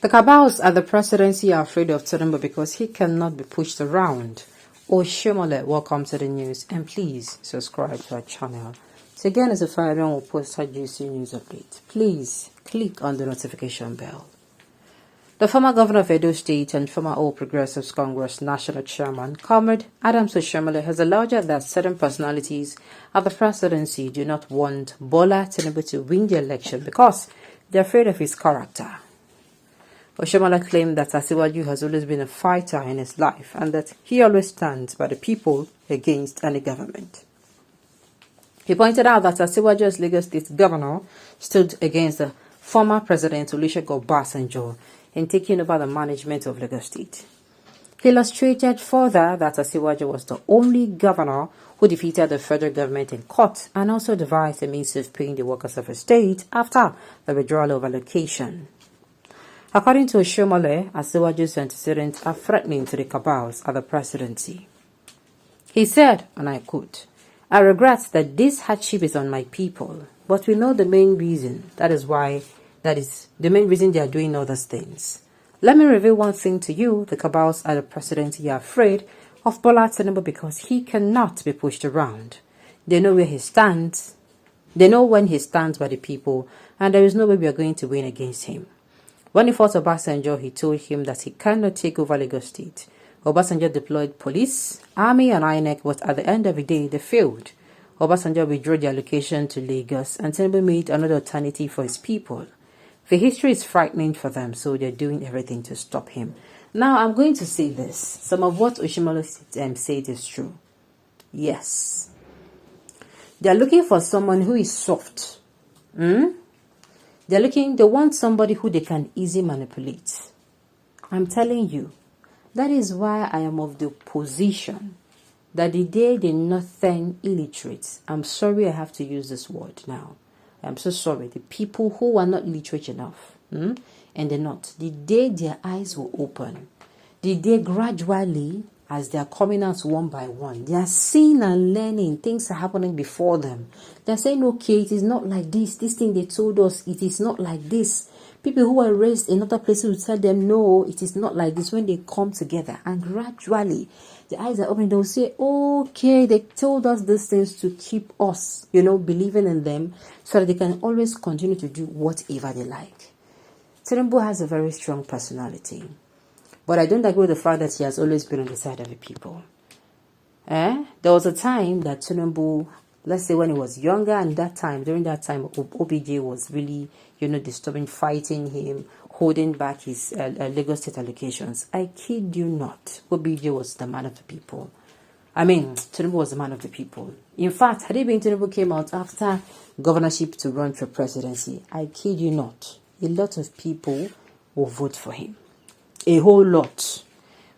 The Cabals at the presidency are afraid of Tinubu because he cannot be pushed around. Oshiomole, welcome to the news, and please subscribe to our channel. So again, as a everyone will post a juicy news update, please click on the notification bell. The former governor of Edo State and former All Progressives Congress National Chairman, Comrade Adams Oshiomole, has alleged that certain personalities at the presidency do not want Bola Tinubu to win the election because they're afraid of his character. Oshiomole claimed that Asiwaju has always been a fighter in his life and that he always stands by the people against any government. He pointed out that Asiwaju as Lagos State governor stood against the former President Olusegun Obasanjo in taking over the management of Lagos State. He illustrated further that Asiwaju was the only governor who defeated the federal government in court and also devised a means of paying the workers of the state after the withdrawal of allocation. According to Oshiomole, Asiwaju's antecedents are threatening to the Cabals at the presidency. He said, and I quote, "I regret that this hardship is on my people, but we know the main reason. That is the main reason they are doing all these things. Let me reveal one thing to you. The Cabals at the presidency are afraid of Bola Tinubu because he cannot be pushed around. They know where he stands. They know when he stands by the people, and there is no way we are going to win against him. When he fought Obasanjo, he told him that he cannot take over Lagos State. Obasanjo deployed police, army and INEC, but at the end of the day, they failed. Obasanjo withdrew the allocation to Lagos and Tinubu made another alternative for his people. The history is frightening for them, so they're doing everything to stop him." Now, I'm going to say this. Some of what Oshiomole said is true. Yes. They're looking for someone who is soft. They want somebody who they can easily manipulate. I'm telling you, that is why I am of the position that the day the northern illiterates, I'm sorry I have to use this word now. I'm so sorry. The people who are not literate enough, and they're not, the day their eyes will open, the day gradually, as they are coming out one by one, they are seeing and learning. Things are happening before them. They're saying, okay, it is not like this. This thing they told us, it is not like this. People who are raised in other places will tell them, no, it is not like this. When they come together and gradually, the eyes are open, they'll say, okay, they told us these things to keep us, believing in them so that they can always continue to do whatever they like. Tinubu has a very strong personality. But I don't agree with the fact that he has always been on the side of the people. There was a time that Tinubu, let's say when he was younger, and during that time, OBJ was really, disturbing, fighting him, holding back his Lagos State allocations. I kid you not, OBJ was the man of the people. Tinubu was the man of the people. In fact, had it been Tinubu came out after governorship to run for presidency, I kid you not, a lot of people will vote for him. A whole lot.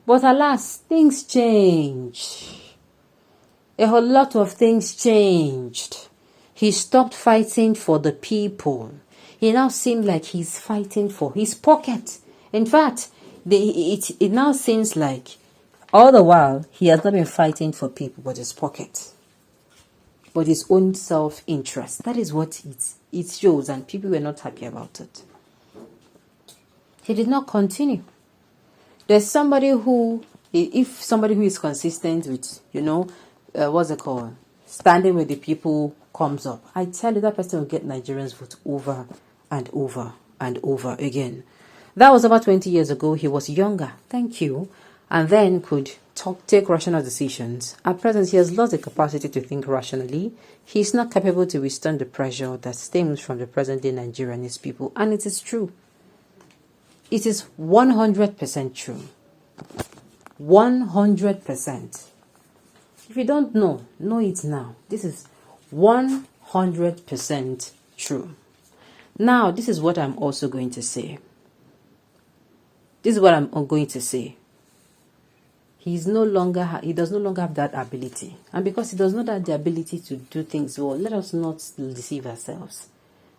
But alas, things changed. A whole lot of things changed. He stopped fighting for the people. He now seemed like he's fighting for his pocket. In fact, it now seems like all the while he has not been fighting for people but his pocket. But his own self-interest. That is what it shows, and people were not happy about it. He did not continue. There's somebody who, if somebody who is consistent with, standing with the people comes up, I tell you that person will get Nigerians vote over and over and over again. That was about 20 years ago. He was younger, thank you, and then could take rational decisions. At present, he has lost the capacity to think rationally. He is not capable to withstand the pressure that stems from the present-day Nigeria and his people, and it is true. It is 100% true. 100%. If you don't know it now. This is 100% true. Now, this is what I'm also going to say. He does no longer have that ability. And because he does not have the ability to do things well, let us not deceive ourselves.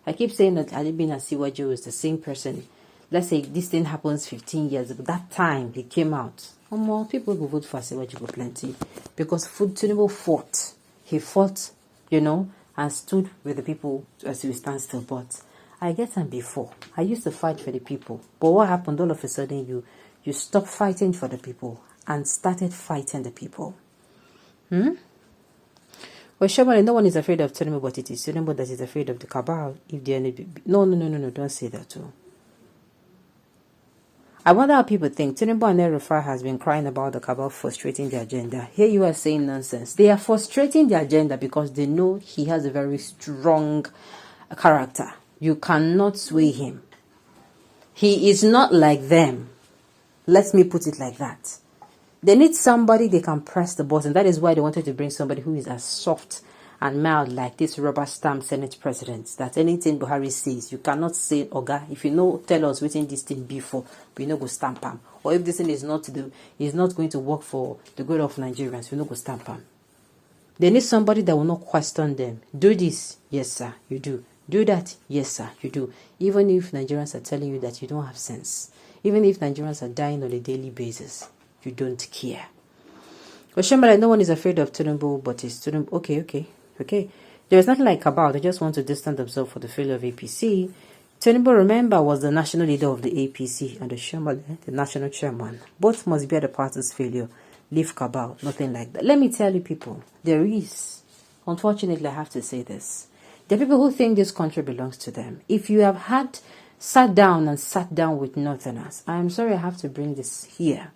I keep saying that Ali bin Asiwaju is the same person. Let's say this thing happens 15 years ago. That time he came out. More people will vote for Asiwaju plenty. Because Tinubu fought. He fought, and stood with the people as we stand still. But I get them before. I used to fight for the people. But what happened all of a sudden? You stopped fighting for the people and started fighting the people. Well, surely no one is afraid of Tinubu, but it is Tinubu that is afraid of the cabal. If they no, don't say that too. I wonder how people think Tinubu and El-Rufai has been crying about the cabal frustrating the agenda. Here you are saying nonsense. They are frustrating the agenda because they know he has a very strong character. You cannot sway him. He is not like them. Let me put it like that. They need somebody they can press the button. That is why they wanted to bring somebody who is as soft and mild like this rubber stamp Senate president. That anything Buhari says, you cannot say, Oga, if you know, tell us within this thing before, we no go stamp him. Or if this thing is not going to work for the good of Nigerians, we no go stamp him. They need somebody that will not question them. Do this, yes sir, you do. Do that, yes sir, you do. Even if Nigerians are telling you that you don't have sense. Even if Nigerians are dying on a daily basis. You don't care. Oshiomole, no one is afraid of Tinubu, but it's Tinubu. Okay. There is nothing like Cabal. They just want to distance themselves for the failure of APC. Tinubu, remember, was the national leader of the APC and Oshiomole, the national chairman. Both must bear the party's failure. Leave Cabal, nothing like that. Let me tell you people, there is, unfortunately, I have to say this. There are people who think this country belongs to them. If you have sat down with Northerners, I'm sorry I have to bring this here.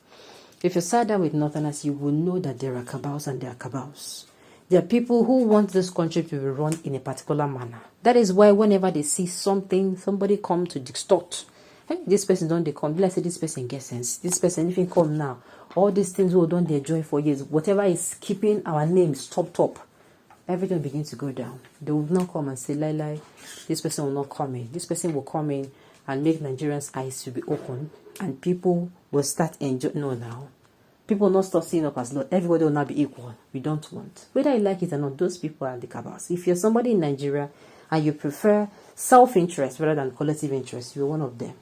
If you sat down with Northerners, you will know that there are cabals and there are cabals. There are people who want this country to be run in a particular manner. That is why whenever they see somebody come to distort, hey, this person don't they come, let's say this person gets sense, this person if he come now, all these things who don't they enjoy for years, whatever is keeping our names top, everything begins to go down. They will not come and say, Lai, this person will not come in. This person will come in and make Nigerians' eyes to be open, and people will start enjoying. No, now people will not start seeing up as Lord. Everybody will not be equal. We don't want. Whether you like it or not, those people are the cabals. If you're somebody in Nigeria and you prefer self-interest rather than collective interest, you're one of them.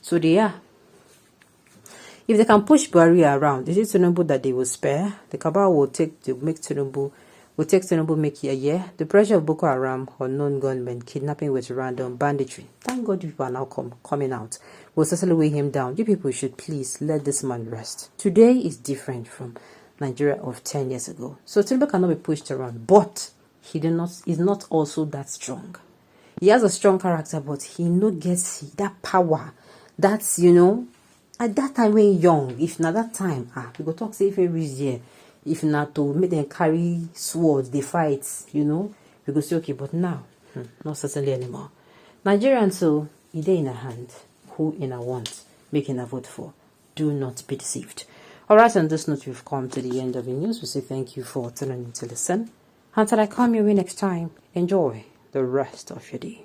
So they are. If they can push Buhari around, is it Tinubu that they will spare? The cabal will take Tinubu, make a year. The pressure of Boko Haram, unknown gunmen, kidnapping with random banditry. Thank God people are now coming out. Will certainly weigh him down. You people should please let this man rest. Today is different from Nigeria of 10 years ago. So Tinubu cannot be pushed around, but he's not also that strong. He has a strong character, but he no gets that power. That's, at that time when young, if not that time, we go talk say if every year. If not to make them carry swords, they fight, we go say, okay, but now, not certainly anymore. Nigerians, so, it in a hand, who in a want, making a vote for. Do not be deceived. Alright, on this note, we've come to the end of the news. We say thank you for tuning in to listen. Until I come your way next time, enjoy the rest of your day.